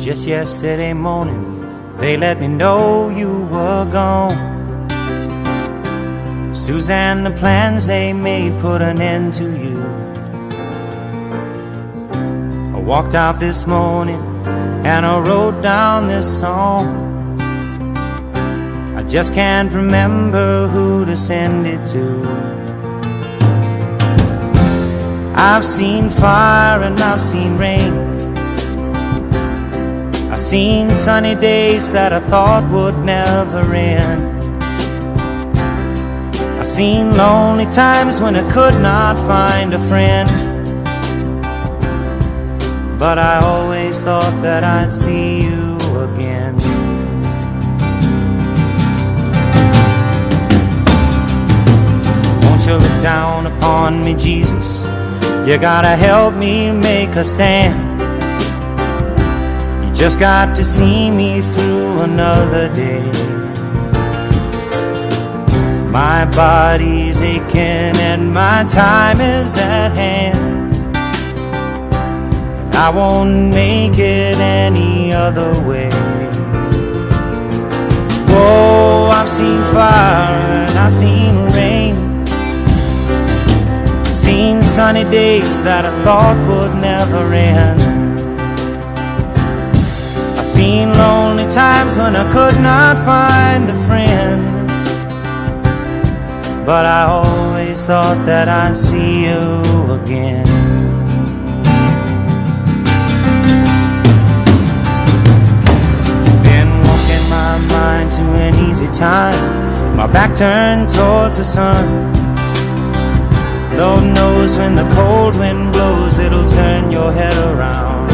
Just yesterday morning, they let me know you were gone. Suzanne, the plans they made put an end to you. I walked out this morning and I wrote down this song. I just can't remember who to send it to. I've seen fire and I've seen rain. I've seen sunny days that I thought would never end. I've seen lonely times when I could not find a friend. But I always thought that I'd see you again. Won't you look down upon me, Jesus? You gotta help me make a stand. You just got to see me through another day. My body's aching and my time is at hand. I won't make it any other way. Whoa, I've seen fire and I've seen rain. I've seen sunny days that I thought would never end. I've seen lonely times when I could not find a friend. But I always thought that I'd see you again. My mind to an easy time, my back turned towards the sun. Lord knows when the cold wind blows, it'll turn your head around.